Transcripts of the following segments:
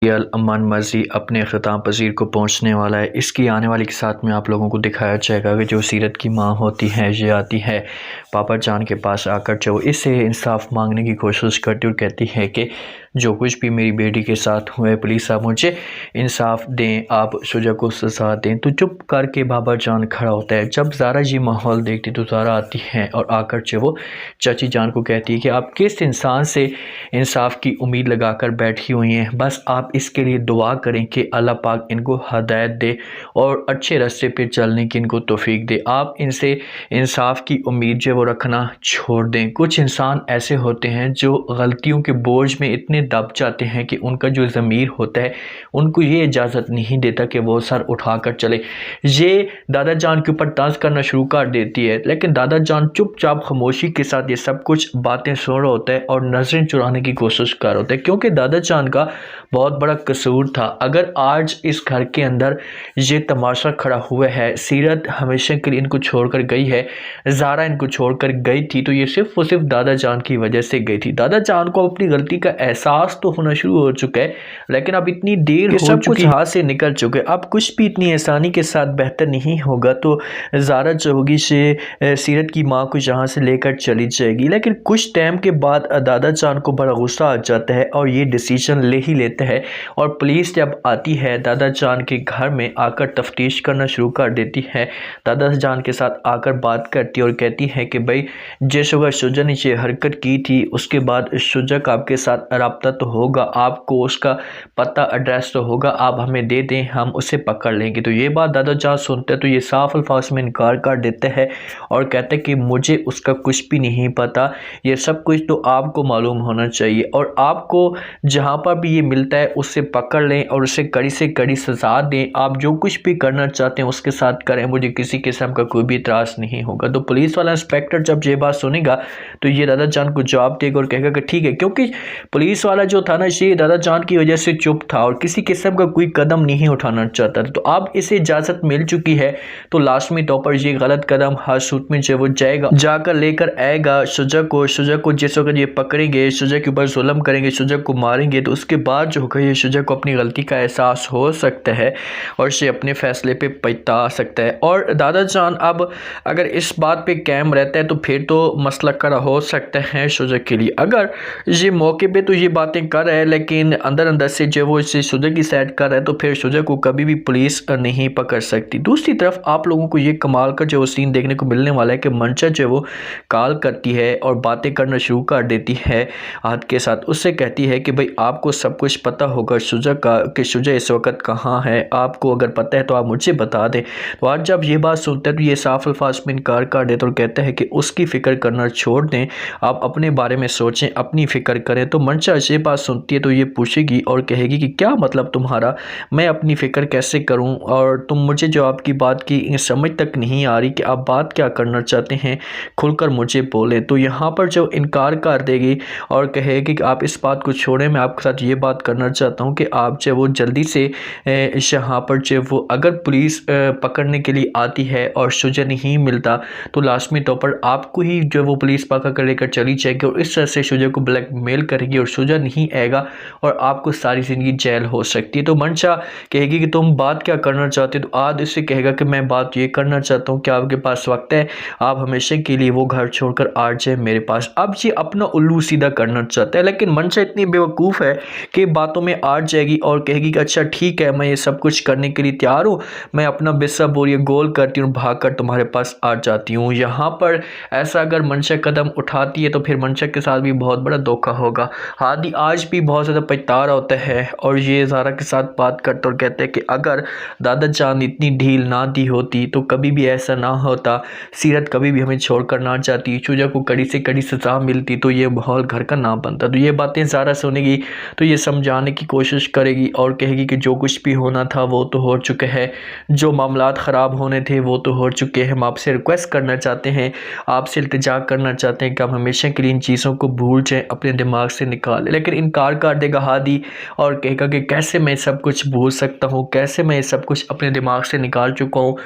अमन मज़ी अपने ख़िताम पज़ीर को पहुँचने वाला है। इसकी आने वाली के साथ में आप लोगों को दिखाया जाएगा कि जो सीरत की माँ होती है ये आती है पापा जान के पास आकर जो इससे इंसाफ मांगने की कोशिश करती और कहती है कि जो कुछ भी मेरी बेटी के साथ हुआ है पुलिस साहब मुझे इंसाफ दें, आप शुजा को सज़ा दें। तो चुप करके बाबा जान खड़ा होता है। जब ज़ारा जी माहौल देखती तो ज़ारा आती है और आकर जो वो चाची जान को कहती है कि आप किस इंसान से इंसाफ की उम्मीद लगाकर बैठी हुई हैं, बस आप इसके लिए दुआ करें कि अल्लाह पाक इनको हदायत दे और अच्छे रास्ते पे चलने की इनको तौफीक दे। आप इनसे इंसाफ की उम्मीद जो वो रखना छोड़ दें। कुछ इंसान ऐसे होते हैं जो गलतियों के बोझ में इतने दब जाते हैं कि उनका जो ज़मीर होता है उनको ये इजाज़त नहीं देता कि वो सर उठाकर चले। ये दादा जान के ऊपर तंज करना शुरू कर देती है, लेकिन दादा जान चुपचाप खामोशी के साथ ये सब कुछ बातें सुन रहा होता है और नज़रें चुराने की कोशिश कर रहा होता है, क्योंकि दादा जान का बहुत बड़ा कसूर था। अगर आज इस घर के अंदर ये तमाशा खड़ा हुआ है, सीरत हमेशा के लिए इनको छोड़कर गई है, ज़ारा इनको छोड़कर गई थी, तो ये सिर्फ और सिर्फ दादा जान की वजह से गई थी। दादा जान को अपनी गलती का एहसास तो होना शुरू हो चुका है, लेकिन अब इतनी देर हो सब कुछ हाथ से निकल चुके, अब कुछ भी इतनी आसानी के साथ बेहतर नहीं होगा। तो ज़ारा जो होगी से सीरत की माँ को यहाँ से लेकर चली जाएगी। लेकिन कुछ टाइम के बाद दादा जान को बड़ा गुस्सा आ जाता है और ये डिसीजन ले ही लेता है, और पुलिस जब आती है दादा जान के घर में आकर तफ्तीश करना शुरू कर देती है। दादा जान के साथ आकर बात करती है और कहती है कि भाई जिस वक्त शुजा ने ये हरकत की थी उसके बाद शुजा का आपके साथ रब्ता तो होगा, आपको उसका पता एड्रेस तो होगा, आप हमें दे दें, हम उसे पकड़ लेंगे। तो ये बात दादा जान सुनते हैं तो ये साफ अल्फाज में इनकार कर देते हैं और कहते हैं कि मुझे उसका कुछ भी नहीं पता, ये सब कुछ तो आपको मालूम होना चाहिए, और आपको जहाँ पर भी ये मिलता है उससे पकड़ लें और उसे कड़ी से कड़ी सज़ा दें। आप जो कुछ भी करना चाहते हैं उसके साथ करें, मुझे किसी किस्म का कोई भी इतराज़ नहीं होगा। तो पुलिस वाला इंस्पेक्टर जब ये बात सुनेगा तो ये दादा जान को जवाब देगा और कहेगा कि ठीक है, क्योंकि पुलिस वाला जो था ना ये दादा जान की वजह से चुप था और किसी किस्म का कोई कदम नहीं उठाना चाहता था। तो अब इसे इजाज़त मिल चुकी है तो लाजमी तौर पर ये गलत कदम हर सूट में जो वो जाएगा, जाकर लेकर आएगा शुजा को जिस वक्त ये पकड़ेंगे, शुजा के ऊपर जुल्म करेंगे, शुजा को मारेंगे, तो उसके बाद जो होगा ये शुजा को अपनी गलती का एहसास हो सकता है और ये अपने फैसले पे पछता सकता है। और दादा जान अब अगर इस बात पे कायम रहता है तो फिर तो मसला खड़ा हो सकता है शुजा के लिए। अगर ये मौके पे तो ये बातें कर रहा है लेकिन अंदर अंदर से जो वो इसे शुजा की साइड कर रहा है, तो फिर शुजा को कभी भी पुलिस नहीं पकड़ सकती। दूसरी तरफ आप लोगों को ये कमाल का जो सीन देखने को मिलने वाला है कि मंशा जो वो कॉल करती है और बातें करना शुरू कर देती है हाथ के साथ, उससे कहती है कि भाई आपको सब कुछ पता होगा शुजा का कि शुजा इस वक्त कहाँ है, आपको अगर पता है तो आप मुझे बता दें। तो आज जब ये बात सुनते हैं तो ये साफ अल्फाज में इनकार कर देते और कहते हैं कि उसकी फ़िक्र करना छोड़ दें, आप अपने बारे में सोचें, अपनी फ़िक्र करें। तो मंशा ये बात सुनती है तो ये पूछेगी और कहेगी कि क्या मतलब तुम्हारा, मैं अपनी फ़िक्र कैसे करूं, और तुम मुझे जो आपकी बात की समझ तक नहीं आ रही कि आप बात क्या करना चाहते हैं, खुलकर मुझे बोले। तो यहाँ पर जो इनकार कर देगी और कहेगी कि आप इस बात को छोड़ें, मैं आपके साथ ये बात करना चाहता हूँ कि आप जो वो जल्दी से यहाँ पर जो वो अगर पुलिस पकड़ने के लिए आती है और शुजा नहीं मिलता तो लाजमी तौर पर आपको ही जो वो पुलिस पकड़ कर लेकर चली जाएगी और इस तरह से शुजा को ब्लैकमेल करेगी और शुजा नहीं आएगा और आपको सारी ज़िंदगी जेल हो सकती है। तो मंशा कहेगी कि तुम बात क्या करना चाहते हो, तो आज इससे कहेगा कि मैं बात ये करना चाहता हूँ कि आपके पास वक्त है, आप हमेशा के लिए वो घर छोड़कर आ जाए मेरे पास। अब ये अपना उल्लू सीधा करना चाहता है, लेकिन मंशा इतनी बेवकूफ़ है कि बातों में आ जाएगी और कहेगी कि अच्छा ठीक है, मैं ये सब कुछ करने के लिए तैयार हूँ, मैं अपना बिस्सा बोरिया गोल करती हूँ, भाग कर तुम्हारे पास आ जाती हूँ। यहाँ पर ऐसा अगर मंशा कदम उठाती है तो फिर मंशा के साथ भी बहुत बड़ा धोखा होगा। हादी आज भी बहुत ज़्यादा पछता रहा होता है और ये ज़ारा के साथ बात करते और कहते हैं कि अगर दादा जान इतनी ढील ना दी होती तो कभी भी ऐसा ना होता, सीरत कभी भी हमें छोड़कर ना जाती, शुजा को कड़ी से कड़ी सज़ा मिलती तो ये माहौल घर का ना बनता। तो ये बातें ज़ारा सुनेगी तो ये समझाने की कोशिश करेगी और कहेगी कि जो कुछ भी होना था वो तो हो चुका है, जो मामलात ख़राब होने थे वो तो हो चुके हैं, हम आपसे रिक्वेस्ट करना चाहते हैं, आपसे इल्तिजा करना चाहते हैं कि आप हमेशा के लिए इन चीज़ों को भूल जाएं, अपने दिमाग से निकालें। लेकिन इनकार कर देगा हादी और कहेगा कि कैसे मैं सब कुछ भूल सकता हूँ, कैसे मैं सब कुछ अपने दिमाग से निकाल चुका हूँ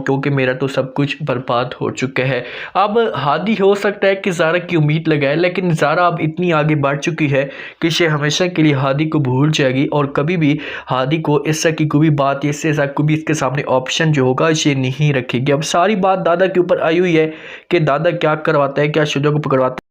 क्योंकि मेरा तो सब कुछ बर्बाद हो चुका है। अब हादी हो सकता है कि ज़ारा की उम्मीद लगाए, लेकिन ज़ारा अब इतनी आगे बढ़ चुकी है कि ये हमेशा के लिए हादी को भूल जाएगी और कभी भी हादी को इससे की कोई बात, इससे ऐसा कोई इसके सामने ऑप्शन जो होगा ये नहीं रखेगी। अब सारी बात दादा के ऊपर आई हुई है कि दादा क्या करवाता है, क्या शुजा को पकड़वाता है।